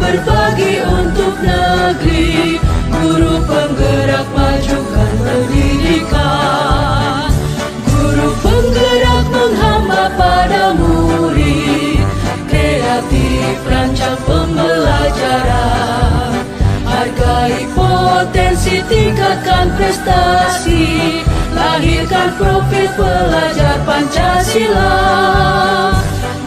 berbagi untuk negeri, guru penggerak majukan pendidikan. Guru penggerak menghamba pada murid, kreatif rancang pembelajaran. Hargai potensi, tingkatkan prestasi, lahirkan profil pelajar Pancasila.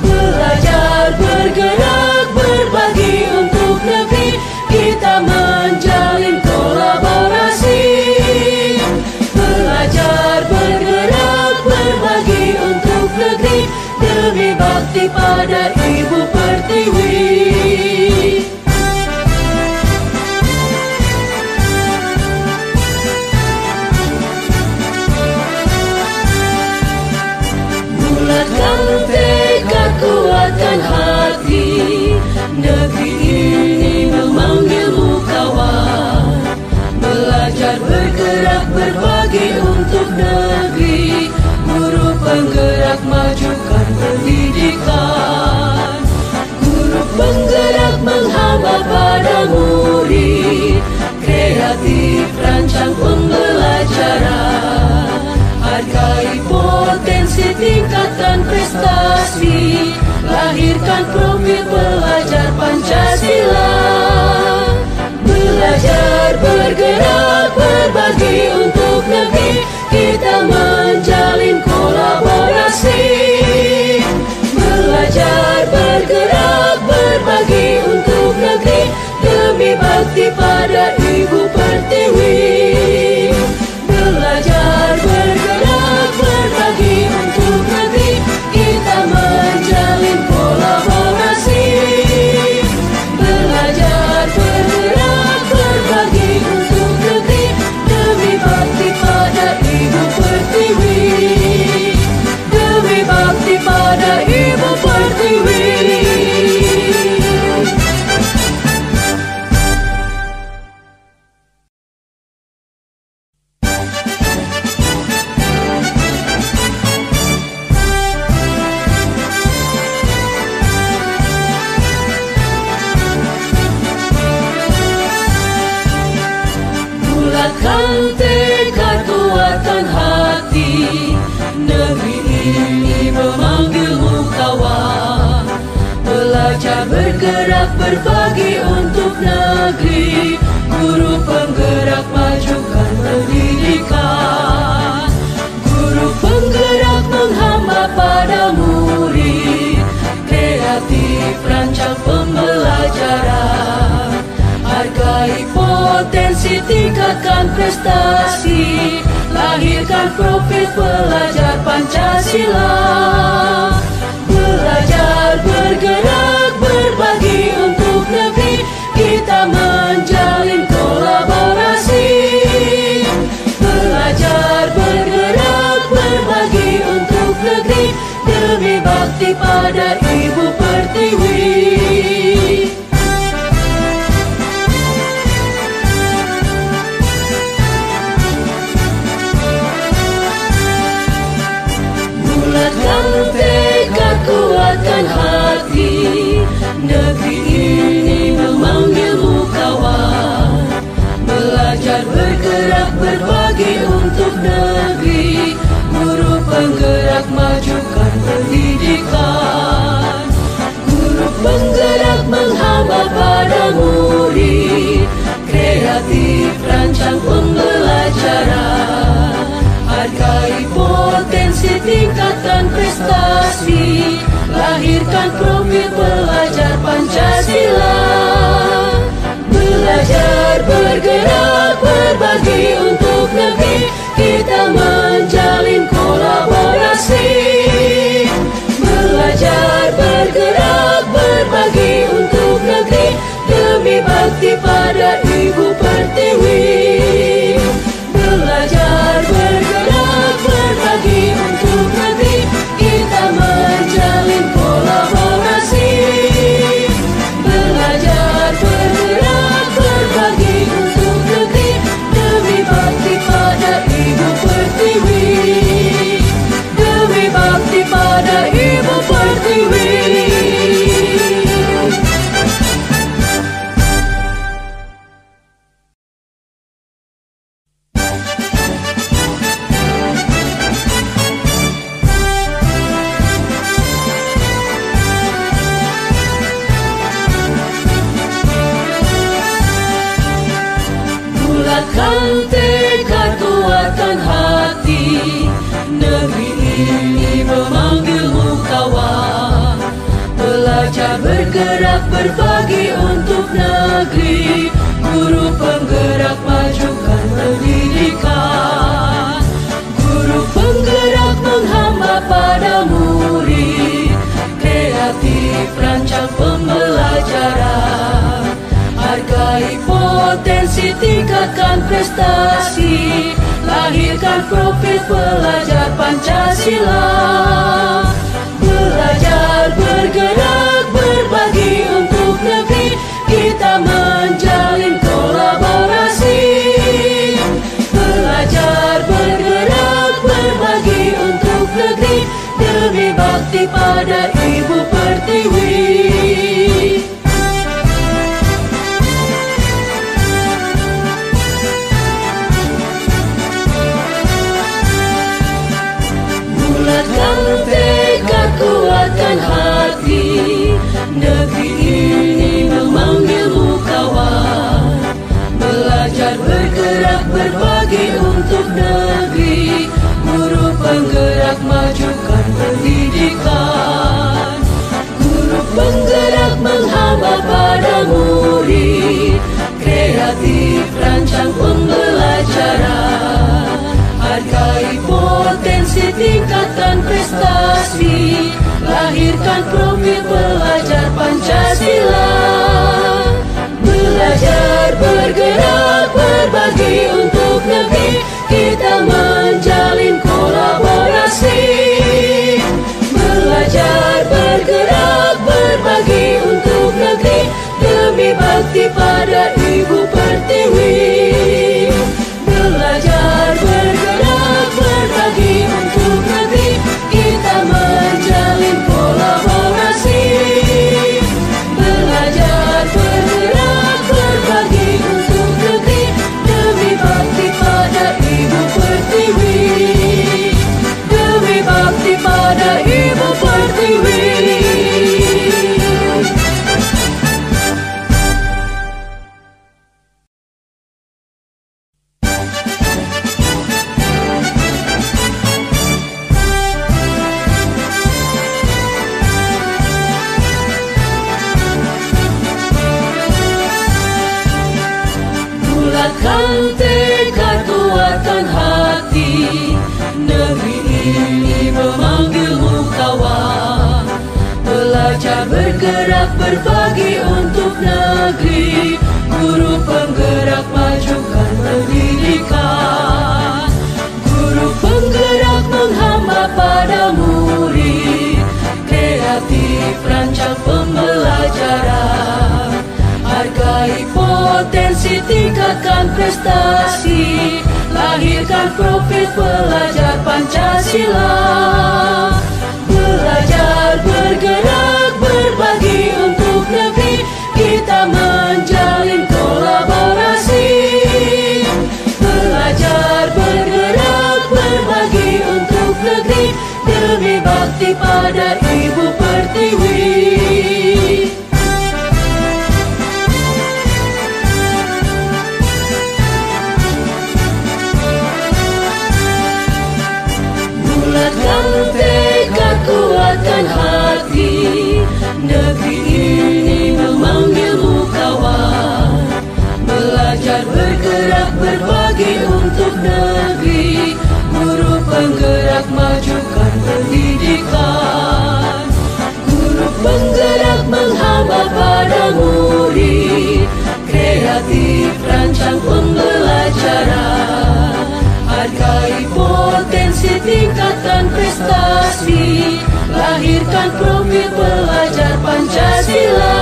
Belajar, bergerak, berbagi untuk negeri, kita menjalin kolaborasi. Belajar, bergerak, berbagi untuk negeri, demi bakti pada Ibu Pertiwi. Bulatkan tekad, kuatkan hati, negeri ini memanggilmu kawan. Belajar, bergerak, berbagi untuk negeri, guru penggerak majukan pendidikan. Guru penggerak menghamba pada murid, kreatif rancang pembelajaran. Hargai potensi, tingkatkan prestasi, lahirkan profil pelajar Pancasila. Belajar, bergerak, berbagi untuk negeri, kita menjalin kolaborasi. Belajar, bergerak, berbagi untuk negeri, demi bakti pada Ibu Pertiwi. Belajar, bergerak, berbagi untuk negeri, kita menjalin kolaborasi. Belajar, bergerak, berbagi untuk negeri, demi bakti pada Ibu Pertiwi. Demi bakti pada Ibu Pertiwi. Bulatkan tekad, kuatkan hati, negeri ini memanggilmu kawan. Belajar, bergerak, berbagi untuk negeri, guru penggerak majukan pendidikan. Guru penggerak menghamba pada murid, kreatif rancang pembelajaran. Hargai potensi, tingkatkan prestasi, lahirkan profil pelajar Pancasila. Belajar, bergerak, berbagi untuk negeri, kita menjalin kolaborasi. Belajar, bergerak, berbagi untuk negeri, demi bakti pada Ibu Pertiwi. Bulatkan tekad, kuatkan hati, negeri ini memanggilmu kawan. Belajar, bergerak, berbagi untuk negeri, guru penggerak majukan pendidikan. Guru penggerak menghamba pada murid, kreatif rancang pembelajaran. Hargai potensi, tingkatkan prestasi, lahirkan profil pelajar Pancasila. Belajar, bergerak, berbagi untuk negeri, kita menjalin kolaborasi. Belajar, bergerak, berbagi untuk negeri, demi bakti pada Ibu Pertiwi. Belajar, bergerak, berbagi untuk negeri, kita menjalin kolaborasi. Belajar, bergerak, berbagi untuk negeri, demi bakti pada Ibu Pertiwi. Demi bakti pada Ibu Pertiwi. penggerak berbagi untuk negeri, guru penggerak majukan pendidikan, guru penggerak menghamba pada murid, kreatif rancang pembelajaran, hargai potensi, tingkatkan prestasi, lahirkan profil pelajar Pancasila. Belajar, bergerak, berbagi untuk negeri, kita menjalin kolaborasi. Belajar, bergerak, berbagi untuk negeri, demi bakti pada Ibu Pertiwi. Bulatkan tekad, kuatkan hati, negeri ini memanggilmu kawan. Belajar, bergerak, berbagi untuk negeri, guru penggerak majukan pendidikan, guru penggerak menghamba pada murid, kreatif rancang pembelajaran, hargai potensi, tingkatkan prestasi, lahirkan profil pelajar Pancasila. Belajar, bergerak, berbagi untuk negeri, kita menjalin kolaborasi. Belajar, bergerak, berbagi untuk negeri, demi bakti pada Ibu Pertiwi. Belajar, bergerak, berbagi untuk negeri, kita menjalin kolaborasi. Belajar, bergerak, berbagi untuk negeri, demi bakti pada Ibu Pertiwi. Demi bakti pada Ibu Pertiwi. Bulatkan tekad, kuatkan hati, negeri ini memanggilmu kawan. Belajar, bergerak, berbagi untuk negeri, guru penggerak majukan pendidikan, guru penggerak menghamba pada murid, kreatif rancang pembelajaran, hargai potensi, tingkatkan prestasi, lahirkan profil pelajar Pancasila. Belajar, bergerak, berbagi untuk negeri, kita menjalin kolaborasi. Belajar, bergerak, berbagi untuk negeri, demi bakti pada Ibu Pertiwi. Bulatkan tekad, kuatkan hati, negeri ini memanggilmu kawan. Belajar, bergerak, berbagi untuk negeri, guru penggerak majukan pendidikan, guru penggerak menghamba pada murid, kreatif rancang pembelajaran, hargai potensi, tingkatkan prestasi, lahirkan profil pelajar Pancasila.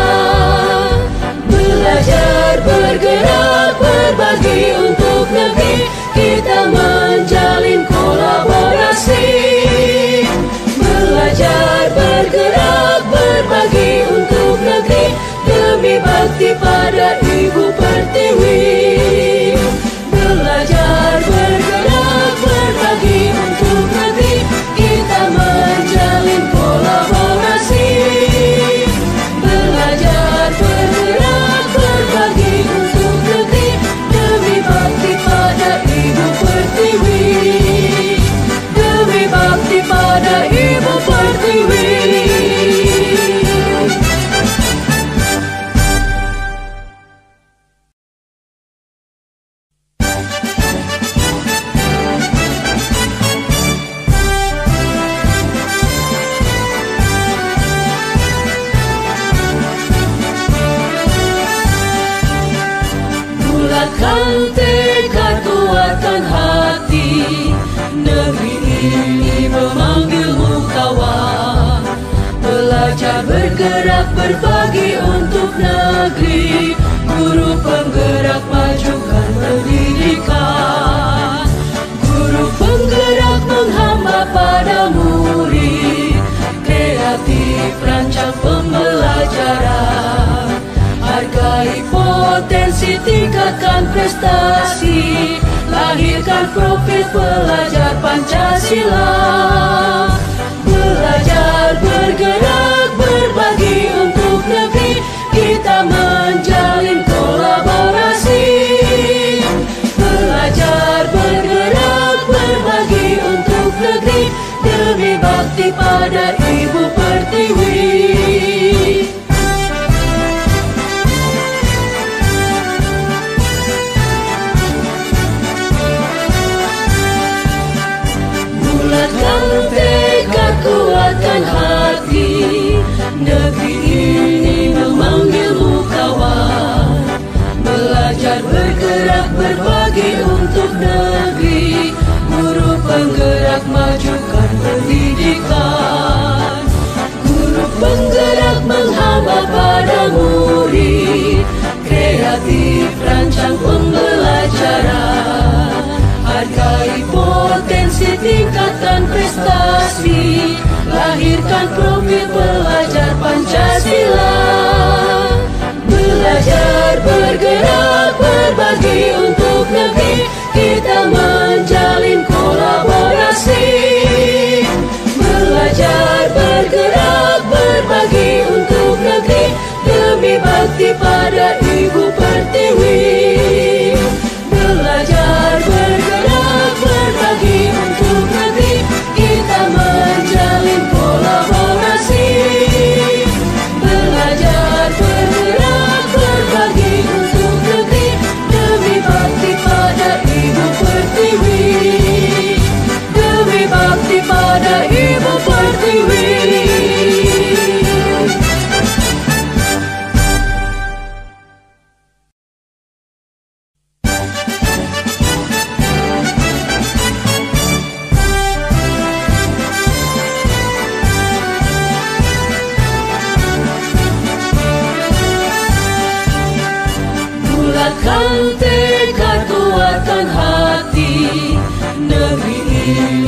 Belajar, bergerak, berbagi untuk negeri, kita menjalin kolaborasi. ini memanggilmu kawan. Belajar bergerak berbagi untuk negeri. Guru penggerak majukan pendidikan. Guru penggerak menghamba pada murid. Kreatif rancang pembelajaran. Hargai potensi, tingkatkan prestasi. Lahirkan profil pelajar Pancasila. Belajar bergerak berbagi untuk negeri. Kita menjalin kolaborasi. Belajar bergerak berbagi untuk negeri. Demi bakti pada Ibu Pertiwi. Bulatkan tekad, kuatkan hati. Negeri ini memanggilmu kawan. Belajar bergerak berbagi untuk negeri. Guru penggerak majukan pendidikan. Guru penggerak menghamba pada murid. Kreatif rancang pembelajaran. Hargai potensi, tingkatkan prestasi. Lahirkan profil pelajar Pancasila. Belajar bergerak berbagi untuk negeri. Kita menjalin kolaborasi. Belajar bergerak berbagi untuk negeri. Demi bakti pada Ibu Pertiwi. Belajar bergerak berbagi untuk negeri. Kita menjalin kolaborasi. Belajar bergerak berbagi untuk negeri. Demi bakti pada Ibu Pertiwi. Demi bakti pada Ibu Pertiwi. Bulatkan tekad, kuatkan hati. Negeri ini